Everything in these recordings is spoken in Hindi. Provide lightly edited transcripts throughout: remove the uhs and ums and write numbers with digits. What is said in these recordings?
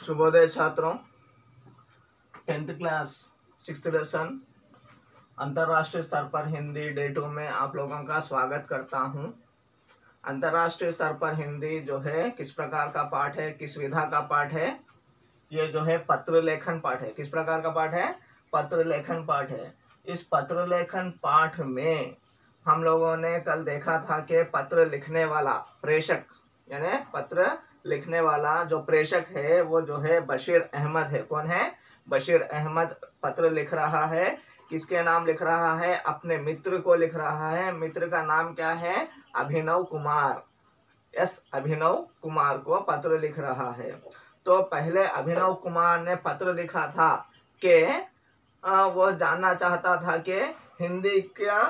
शुभोदय छात्रों। 10th क्लास 6th लेसन अंतर्राष्ट्रीय स्तर पर हिंदी डे 2 में आप लोगों का स्वागत करता हूं। अंतर्राष्ट्रीय स्तर पर हिंदी जो है किस प्रकार का पाठ है, किस विधा का पाठ है, ये जो है पत्र लेखन पाठ है। किस प्रकार का पाठ है? पत्र लेखन पाठ है। इस पत्र लेखन पाठ में हम लोगों ने कल देखा था कि पत्र लिखने वाला प्रेषक यानी पत्र लिखने वाला जो प्रेषक है वो जो है बशीर अहमद है। कौन है? बशीर अहमद पत्र लिख रहा है। किसके नाम लिख रहा है? अपने मित्र को लिख रहा है। मित्र का नाम क्या है? अभिनव कुमार। अभिनव कुमार को पत्र लिख रहा है। तो पहले अभिनव कुमार ने पत्र लिखा था कि वो जानना चाहता था कि हिंदी का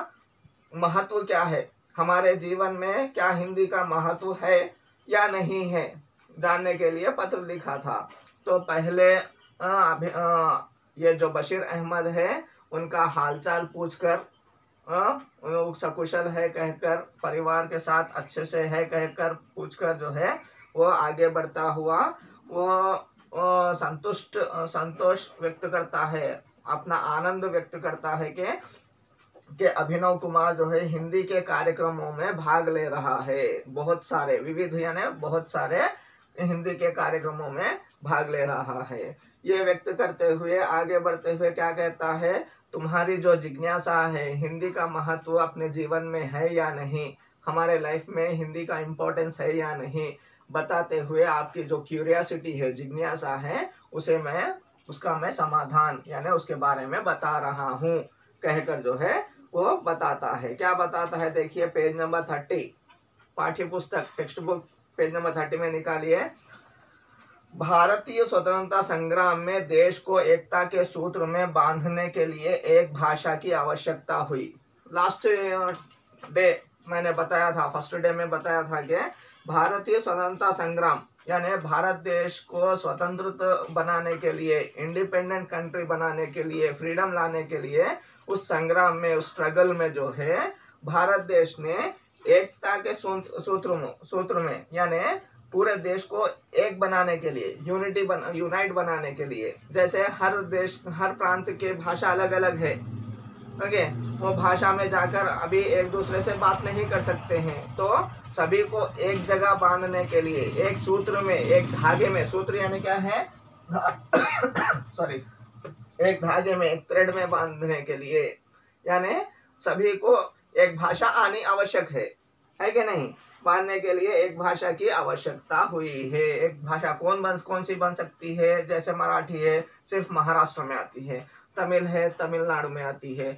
महत्व क्या है, हमारे जीवन में क्या हिंदी का महत्व है या नहीं है, जानने के लिए पत्र लिखा था। तो पहले ये जो बशीर अहमद है उनका हालचाल पूछकर सकुशल है कहकर, परिवार के साथ अच्छे से है कहकर पूछकर जो है वो आगे बढ़ता हुआ वो संतोष व्यक्त करता है, अपना आनंद व्यक्त करता है कि अभिनव कुमार जो है हिंदी के कार्यक्रमों में भाग ले रहा है। बहुत सारे विविध यानी बहुत सारे हिंदी के कार्यक्रमों में भाग ले रहा है। ये व्यक्त करते हुए आगे बढ़ते हुए क्या कहता है? तुम्हारी जो जिज्ञासा है हिंदी का महत्व अपने जीवन में है या नहीं, हमारे लाइफ में हिंदी का इम्पोर्टेंस है या नहीं, बताते हुए आपकी जो क्यूरियोसिटी है, जिज्ञासा है, उसका मैं समाधान यानी उसके बारे में बता रहा हूँ कहकर जो है वो बताता है। क्या बताता है? देखिए पेज नंबर 30 पाठ्य पुस्तक टेक्स्ट बुक पेज नंबर 30 में निकालिए। भारतीय स्वतंत्रता संग्राम में देश को एकता के सूत्र में बांधने के लिए एक भाषा की आवश्यकता हुई। लास्ट डे मैंने बताया था, फर्स्ट डे में बताया था कि भारतीय स्वतंत्रता संग्राम यानी भारत देश को स्वतंत्र बनाने के लिए, इंडिपेंडेंट कंट्री बनाने के लिए, फ्रीडम लाने के लिए, उस संग्राम में, उस स्ट्रगल में जो है भारत देश ने एकता के सूत्र में यानी पूरे देश को एक बनाने के लिए, यूनाइट बनाने के लिए, जैसे हर देश, हर प्रांत के भाषा अलग अलग है, ओके, वो भाषा में जाकर अभी एक दूसरे से बात नहीं कर सकते हैं, तो सभी को एक जगह बांधने के लिए, एक सूत्र में, एक धागे में, सूत्र यानी क्या है? सॉरी, एक धागे में, एक थ्रेड में बांधने के लिए यानी सभी को एक भाषा आनी आवश्यक है कि नहीं? बांधने के लिए एक भाषा की आवश्यकता हुई है। एक भाषा कौन सी बन सकती है? जैसे मराठी है, सिर्फ महाराष्ट्र में आती है, तमिल है, तमिलनाडु में आती है,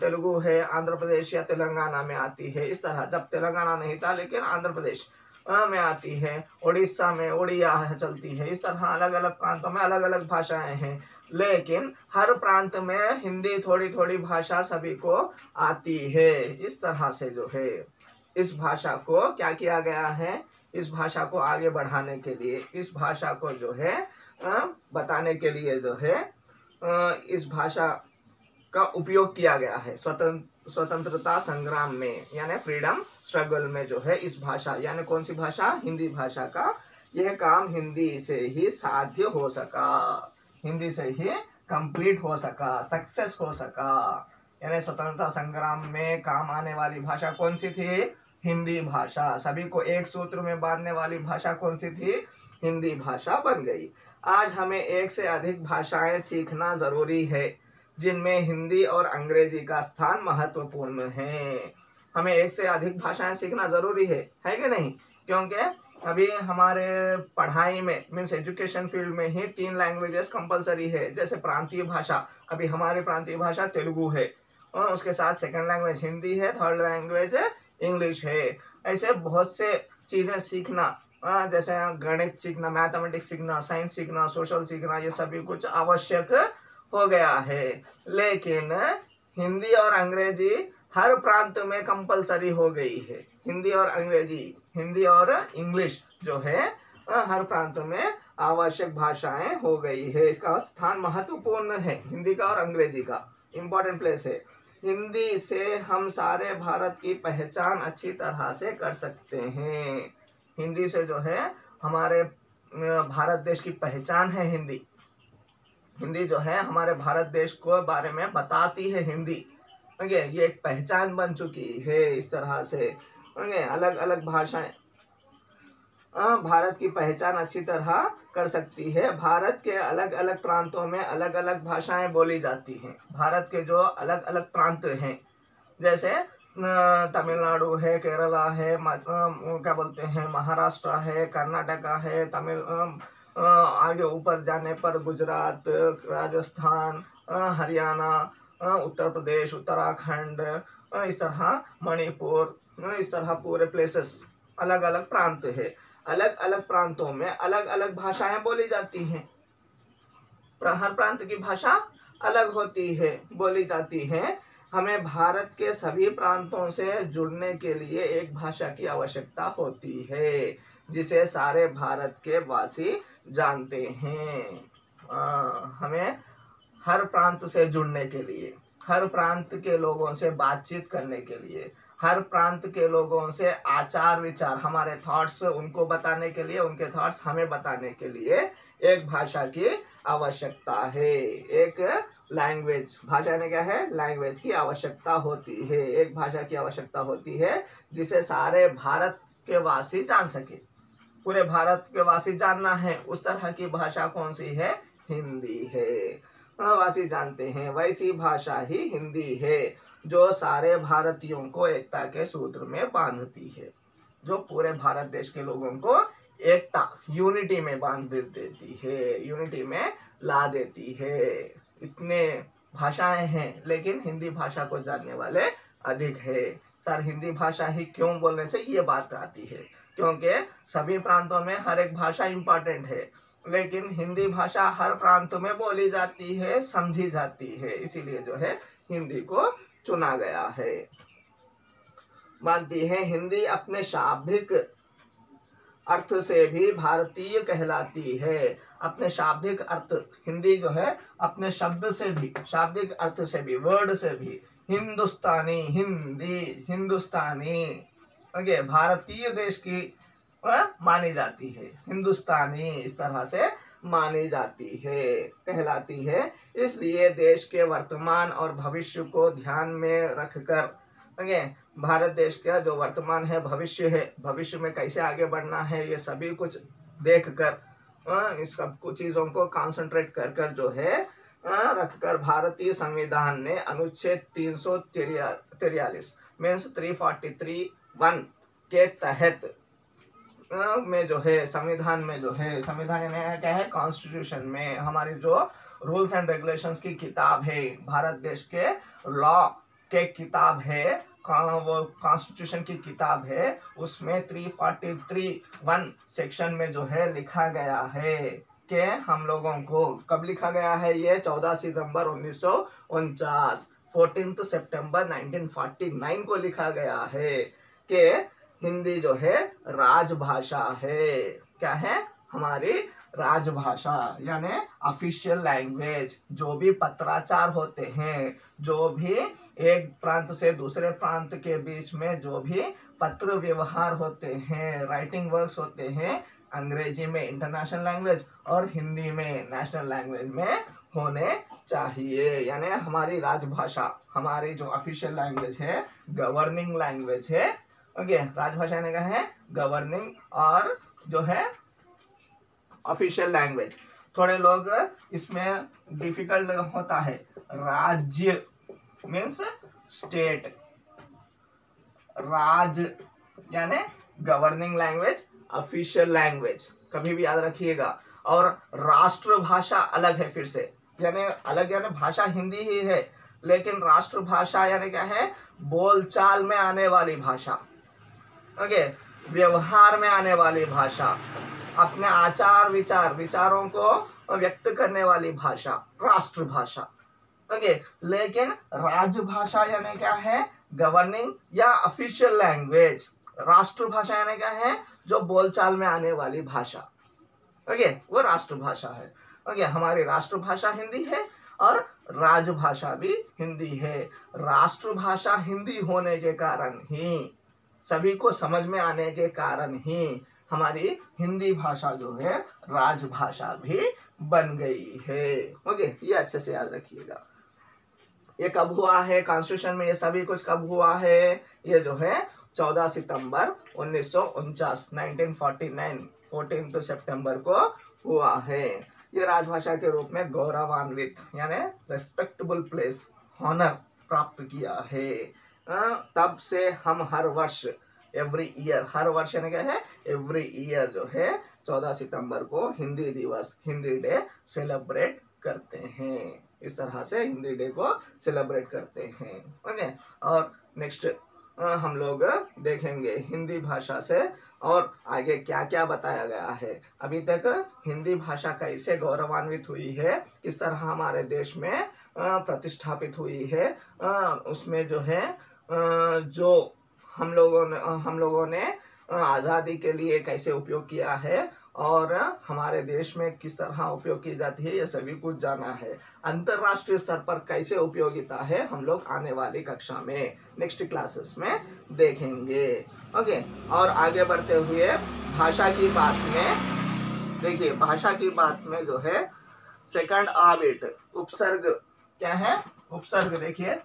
तेलुगु है, आंध्र प्रदेश या तेलंगाना में आती है। इस तरह, जब तेलंगाना नहीं था लेकिन आंध्र प्रदेश में आती है, उड़ीसा में उड़िया चलती है। इस तरह अलग अलग प्रांतों में अलग अलग भाषाएं हैं, लेकिन हर प्रांत में हिंदी थोड़ी थोड़ी भाषा सभी को आती है। इस तरह से जो है इस भाषा को क्या किया गया है? इस भाषा को आगे बढ़ाने के लिए, इस भाषा को जो है बताने के लिए जो है इस भाषा का उपयोग किया गया है स्वतंत्रता संग्राम में यानी फ्रीडम स्ट्रगल में जो है इस भाषा यानी कौन सी भाषा? हिंदी भाषा का यह काम हिंदी से ही साध्य हो सका, हिंदी से ही कंप्लीट हो सका, सक्सेस हो सका। यानी स्वतंत्रता संग्राम में काम आने वाली भाषा कौन सी थी? हिंदी भाषा। सभी को एक सूत्र में बांधने वाली भाषा कौन सी थी? हिंदी भाषा बन गई। आज हमें एक से अधिक भाषाएं सीखना जरूरी है, जिनमें हिंदी और अंग्रेजी का स्थान महत्वपूर्ण है। हमें एक से अधिक भाषाएं सीखना जरूरी है कि नहीं? क्योंकि अभी हमारे पढ़ाई में मीन्स एजुकेशन फील्ड में ही 3 लैंग्वेजेस कंपलसरी है। जैसे प्रांतीय भाषा, अभी हमारी प्रांतीय भाषा तेलुगु है और उसके साथ सेकंड लैंग्वेज हिंदी है, थर्ड लैंग्वेज इंग्लिश है। ऐसे बहुत से चीज़ें सीखना, जैसे गणित सीखना, मैथमेटिक्स सीखना, साइंस सीखना, सोशल सीखना, ये सभी कुछ आवश्यक हो गया है। लेकिन हिंदी और अंग्रेजी हर प्रांत में कंपलसरी हो गई है। हिंदी और अंग्रेजी, हिंदी और इंग्लिश जो है हर प्रांत में आवश्यक भाषाएं हो गई है। इसका स्थान महत्वपूर्ण है, हिंदी का और अंग्रेजी का इम्पोर्टेंट प्लेस है। हिंदी से हम सारे भारत की पहचान अच्छी तरह से कर सकते हैं। हिंदी से जो है हमारे भारत देश की पहचान है हिंदी। हिंदी जो है हमारे भारत देश को बारे में बताती है हिंदी। ओके, ये एक पहचान बन चुकी है इस तरह से। ओके, अलग अलग भाषाएं भारत की पहचान अच्छी तरह कर सकती है। भारत के अलग अलग प्रांतों में अलग अलग भाषाएं बोली जाती हैं। भारत के जो अलग अलग प्रांत हैं, जैसे तमिलनाडु है, केरला है, क्या बोलते हैं, महाराष्ट्र है, कर्नाटका है, आगे ऊपर जाने पर गुजरात, राजस्थान, हरियाणा, उत्तर प्रदेश, उत्तराखंड, इस तरह मणिपुर, इस तरह पूरे प्लेसेस अलग अलग प्रांत है। अलग अलग प्रांतों में अलग अलग भाषाएं बोली जाती हैं। हर प्रांत की भाषा अलग होती है, बोली जाती है। हमें भारत के सभी प्रांतों से जुड़ने के लिए एक भाषा की आवश्यकता होती है, जिसे सारे भारत के वासी जानते हैं। हमें हर प्रांत से जुड़ने के लिए, हर प्रांत के लोगों से बातचीत करने के लिए, हर प्रांत के लोगों से आचार विचार, हमारे थॉट्स उनको बताने के लिए, उनके थॉट्स हमें बताने के लिए एक भाषा की आवश्यकता है। एक लैंग्वेज, भाषा ने क्या है, लैंग्वेज की आवश्यकता होती है। एक भाषा की आवश्यकता होती है जिसे सारे भारत के वासी जान सके। पूरे भारत के वासी जानना है उस तरह की भाषा कौन सी है, हिंदी है। वासी जानते हैं वैसी भाषा ही हिंदी है, जो सारे भारतीयों को एकता के सूत्र में बांधती है, जो पूरे भारत देश के लोगों को एकता, यूनिटी में बांध देती है, यूनिटी में ला देती है। इतने भाषाएं हैं लेकिन हिंदी भाषा को जानने वाले अधिक है। सर, हिंदी भाषा ही क्यों बोलने से ये बात आती है, क्योंकि सभी प्रांतों में हर एक भाषा इम्पोर्टेंट है, लेकिन हिंदी भाषा हर प्रांत में बोली जाती है, समझी जाती है, इसीलिए जो है हिंदी को चुना गया है। मानती है हिंदी अपने शाब्दिक अर्थ से भी भारतीय कहलाती है। अपने शाब्दिक अर्थ, हिंदी जो है अपने शब्द से भी, शाब्दिक अर्थ से भी, वर्ड से भी हिंदुस्तानी, हिंदी, हिंदुस्तानी, ओके, भारतीय देश की मानी जाती है। हिंदुस्तानी इस तरह से मानी जाती है, कहलाती है। इसलिए देश के वर्तमान और भविष्य को ध्यान में रखकर, ओके, भारत देश का जो वर्तमान है, भविष्य है, भविष्य में कैसे आगे बढ़ना है, ये सभी कुछ देखकर, इस सब कुछ चीज़ों को कंसंट्रेट कर कर जो है रखकर भारतीय संविधान ने अनुच्छेद 343 मीन्स 343(1) के तहत में जो है, संविधान में जो है, संविधान क्या है, कॉन्स्टिट्यूशन में हमारी जो रूल्स एंड रेगुलेशंस की किताब है, भारत देश के लॉ के किताब है, वो कॉन्स्टिट्यूशन की किताब है, उसमें 343(1) सेक्शन में जो है लिखा गया है कि हम लोगों को, कब लिखा गया है ये, 14 सितंबर 1949, 14 सितंबर 1949 को लिखा गया है कि हिंदी जो है राजभाषा है। क्या है, हमारी राजभाषा, यानी ऑफिशियल लैंग्वेज। जो भी पत्राचार होते हैं, जो भी एक प्रांत से दूसरे प्रांत के बीच में जो भी पत्र व्यवहार होते हैं, राइटिंग वर्क्स होते हैं, अंग्रेजी में इंटरनेशनल लैंग्वेज और हिंदी में नेशनल लैंग्वेज में होने चाहिए। यानी हमारी राजभाषा, हमारी जो ऑफिशियल लैंग्वेज है, गवर्निंग लैंग्वेज है, ओके, राजभाषा ने कहा है गवर्निंग और जो है ऑफिशियल लैंग्वेज। थोड़े लोग इसमें डिफिकल्ट होता है, राज्य मीन्स स्टेट, राज यानी गवर्निंग लैंग्वेज, ऑफिशियल लैंग्वेज, कभी भी याद रखिएगा। और राष्ट्रभाषा अलग है फिर से, यानी अलग, यानी भाषा हिंदी ही है, लेकिन राष्ट्रभाषा यानी क्या है, बोलचाल में आने वाली भाषा, ओके, व्यवहार में आने वाली भाषा, अपने आचार विचार, विचारों को व्यक्त करने वाली भाषा, राष्ट्रभाषा, ओके। लेकिन राजभाषा यानी क्या है, गवर्निंग या ऑफिशियल लैंग्वेज। राष्ट्रभाषा यानी क्या है, जो बोलचाल में आने वाली भाषा, ओके, वो राष्ट्रभाषा है। ओके, हमारी राष्ट्रभाषा हिंदी है और राजभाषा भी हिंदी है। राष्ट्रभाषा हिंदी होने के कारण ही, सभी को समझ में आने के कारण ही हमारी हिंदी भाषा जो है राजभाषा भी बन गई है। ओके, ये अच्छे से याद रखिएगा। ये कब हुआ है कॉन्स्टिट्यूशन में, ये सभी कुछ कब हुआ है? ये जो है 14 सितंबर 1949 1949 14 सितंबर को हुआ है। ये राजभाषा के रूप में गौरवान्वित यानी रेस्पेक्टेबल प्लेस हॉनर प्राप्त किया है। तब से हम हर वर्ष एवरी ईयर, हर वर्ष यानी क्या है एवरी ईयर जो है 14 सितंबर को हिंदी दिवस, हिंदी डे सेलिब्रेट करते हैं। इस तरह से हिंदी डे को सेलिब्रेट करते हैं। ओके, और नेक्स्ट हम लोग देखेंगे हिंदी भाषा से और आगे क्या क्या बताया गया है। अभी तक हिंदी भाषा कैसे गौरवान्वित हुई है, किस तरह हमारे देश में प्रतिष्ठापित हुई है, उसमें जो है जो हम लोगों ने आज़ादी के लिए कैसे उपयोग किया है और हमारे देश में किस तरह उपयोग की जाती है, ये सभी कुछ जाना है। अंतर्राष्ट्रीय स्तर पर कैसे उपयोगिता है हम लोग आने वाली कक्षा में नेक्स्ट क्लासेस में देखेंगे। ओके, और आगे बढ़ते हुए भाषा की बात में देखिए, भाषा की बात में जो है सेकंड आबिट उपसर्ग क्या है, उपसर्ग देखिए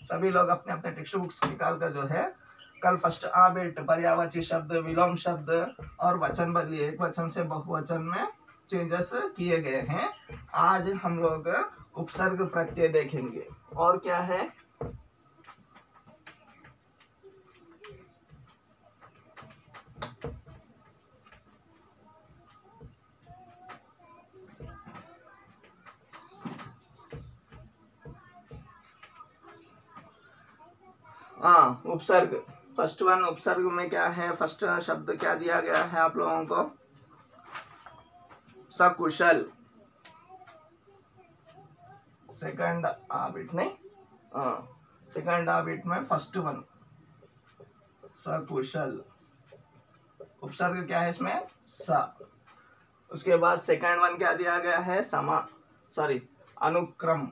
सभी लोग अपने अपने टेक्स्ट बुक्स निकाल कर जो है कल फर्स्ट आबिट पर्यायवाची शब्द, विलोम शब्द और वचन बदली एक वचन से बहुवचन में चेंजेस किए गए हैं। आज हम लोग उपसर्ग प्रत्यय देखेंगे। और क्या है, हाँ उपसर्ग। फर्स्ट वन उपसर्ग में क्या है, फर्स्ट शब्द क्या दिया गया है आप लोगों को, सकुशल। सेकंड आबिट नहीं, सेकंड आबिट में फर्स्ट वन सकुशल, उपसर्ग क्या है इसमें सा। उसके बाद सेकंड वन क्या दिया गया है, अनुक्रम,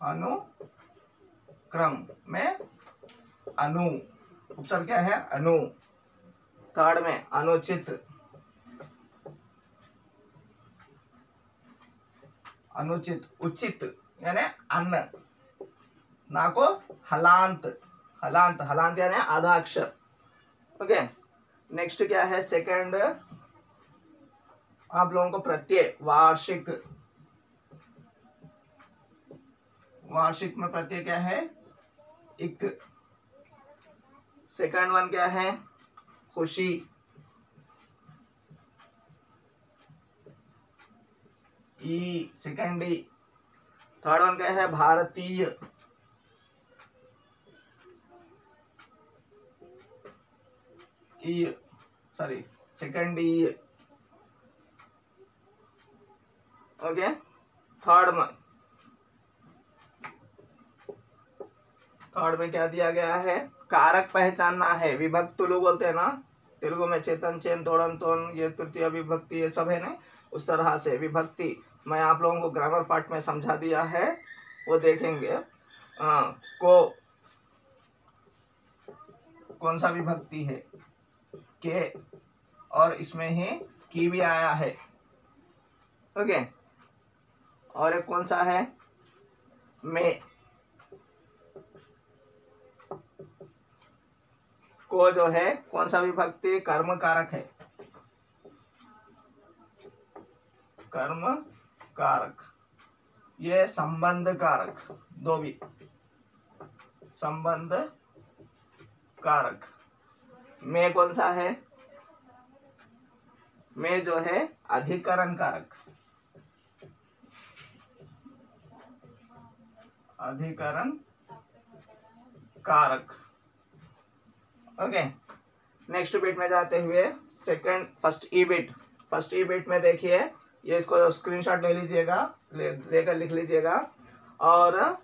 अनुक्रम में अनु, उपसर्ग क्या है अनु। थर्ड में अनुचित, अनुचित उचित यानी अन्न, ना को हलांत, हलांत हलांत यानी आधा अक्षर। ओके, नेक्स्ट क्या है सेकंड आप लोगों को प्रत्यय वार्षिक, वार्षिक में प्रत्यय क्या है इक। सेकंड वन क्या है खुशी, ई सेकंड ई। थर्ड वन क्या है भारतीय, ई सॉरी सेकंड ई। ओके, थर्ड में क्या दिया गया है, कारक पहचानना है। विभक्त तुलु बोलते हैं ना, तेलुगु में चेतन चेन तोड़न तोन, ये तृतीय विभक्ति ये सब है ना, उस तरह से विभक्ति मैं आप लोगों को ग्रामर पार्ट में समझा दिया है, वो देखेंगे। को कौन सा विभक्ति है के, और इसमें ही की भी आया है। ओके, और एक कौन सा है में, को जो है कौन सा विभक्ति कर्म कारक है, कर्म कारक। ये संबंध कारक, दो भी संबंध कारक। में कौन सा है, में जो है अधिकरण कारक, अधिकरण कारक। ओके, नेक्स्ट बिट में जाते हुए फर्स्ट ई बिट में देखिए, ये इसको स्क्रीनशॉट ले लीजिएगा, लेकर लिख लीजिएगा। और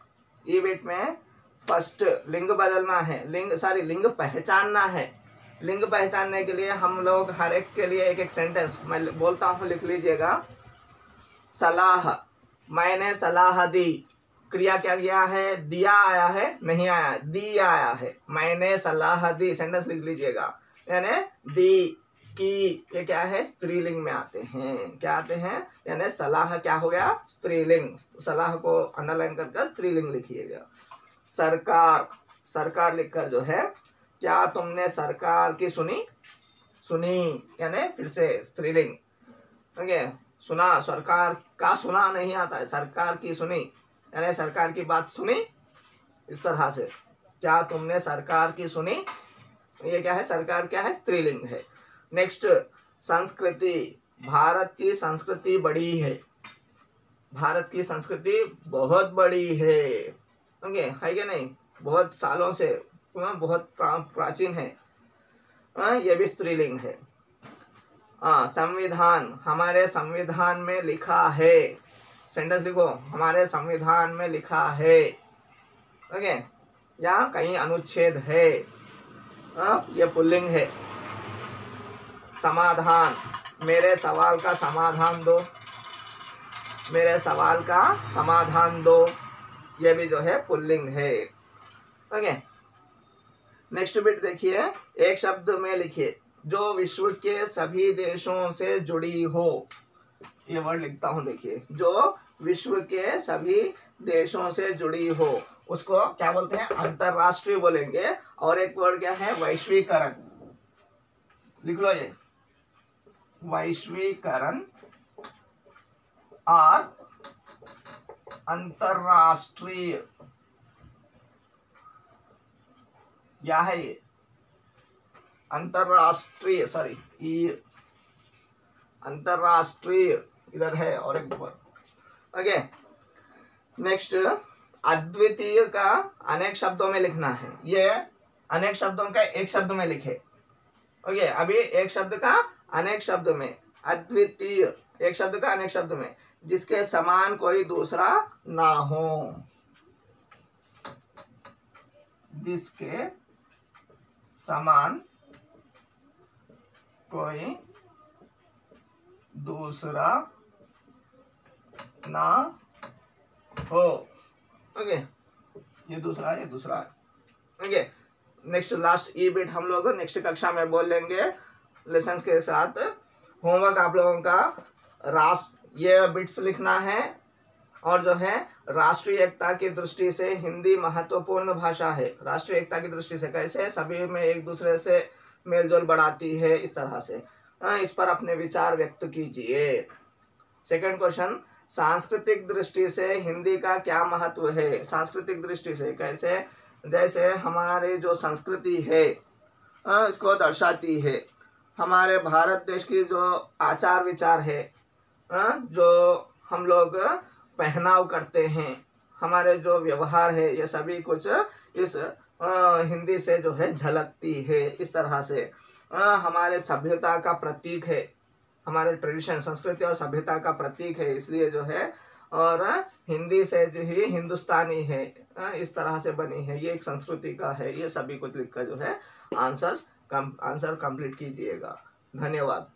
ई बिट में फर्स्ट लिंग बदलना है, लिंग पहचानना है। लिंग पहचानने के लिए हम लोग हर एक के लिए एक एक सेंटेंस मैं बोलता हूँ, लिख लीजिएगा। सलाह, मैंने सलाह दी, क्रिया क्या किया है, दिया आया है नहीं आया, दी आया है। मैंने सलाह दी, सेंटेंस लिख लीजिएगा। यानी दी, की, ये क्या है, स्त्रीलिंग में आते हैं। क्या आते हैं, यानी सलाह क्या हो गया, स्त्रीलिंग। सलाह को अंडरलाइन करके स्त्रीलिंग लिखिएगा। सरकार, सरकार लिखकर जो है, क्या तुमने सरकार की सुनी, सुनी यानी फिर से स्त्रीलिंग। ओके, सुना, सरकार का सुना नहीं आता है, सरकार की सुनी यानी सरकार की बात सुनी, इस तरह से। क्या तुमने सरकार की सुनी, ये क्या है, सरकार क्या है, स्त्रीलिंग है। नेक्स्ट, संस्कृति, भारत की संस्कृति बड़ी है, भारत की संस्कृति बहुत बड़ी है। ओके, है क्या नहीं, बहुत सालों से, बहुत प्राचीन है, ये भी स्त्रीलिंग है। संविधान, हमारे संविधान में लिखा है, सेंटेंस लिखो, हमारे संविधान में लिखा है। ओके, या कहीं अनुच्छेद है, ये पुल्लिंग है। समाधान, मेरे सवाल का समाधान दो, मेरे सवाल का समाधान दो, ये भी जो है पुल्लिंग है। ओके, नेक्स्ट बिट देखिए, एक शब्द में लिखिए, जो विश्व के सभी देशों से जुड़ी हो। ये वर्ड लिखता हूं, देखिए, जो विश्व के सभी देशों से जुड़ी हो, उसको क्या बोलते हैं, अंतरराष्ट्रीय बोलेंगे। और एक वर्ड क्या है, वैश्वीकरण, लिख लो ये, वैश्वीकरण और अंतरराष्ट्रीय, क्या है ये, अंतरराष्ट्रीय, सॉरी, अंतरराष्ट्रीय इधर है, और एक वर्ड। ओके, नेक्स्ट, अद्वितीय का अनेक शब्दों में लिखना है। ये अनेक शब्दों का एक शब्द में लिखे। ओके, अभी एक शब्द का अनेक शब्द में, अद्वितीय एक शब्द का अनेक शब्द में, जिसके समान कोई दूसरा ना हो, जिसके समान कोई दूसरा ना हो। ओके, ये दूसरा है, ये दूसरा है। ओके, नेक्स्ट लास्ट ई बिट हम लोग नेक्स्ट कक्षा में बोल लेंगे लेसन के साथ। होमवर्क आप लोगों का ये बिट्स लिखना है, और जो है राष्ट्रीय एकता की दृष्टि से हिंदी महत्वपूर्ण भाषा है। राष्ट्रीय एकता की दृष्टि से कैसे, सभी में एक दूसरे से मेलजोल बढ़ाती है, इस तरह से। इस पर अपने विचार व्यक्त कीजिए। सेकंड क्वेश्चन, सांस्कृतिक दृष्टि से हिंदी का क्या महत्व है। सांस्कृतिक दृष्टि से कैसे, जैसे हमारे जो संस्कृति है इसको दर्शाती है, हमारे भारत देश की जो आचार विचार है, जो हम लोग पहनाव करते हैं, हमारे जो व्यवहार है, ये सभी कुछ इस हिंदी से जो है झलकती है, इस तरह से। हमारे सभ्यता का प्रतीक है, हमारे ट्रेडिशन, संस्कृति और सभ्यता का प्रतीक है, इसलिए जो है, और हिंदी से जो ही हिंदुस्तानी है, इस तरह से बनी है, ये एक संस्कृति का है। ये सभी कुछ लिखकर जो है आंसर कंप्लीट कीजिएगा। धन्यवाद।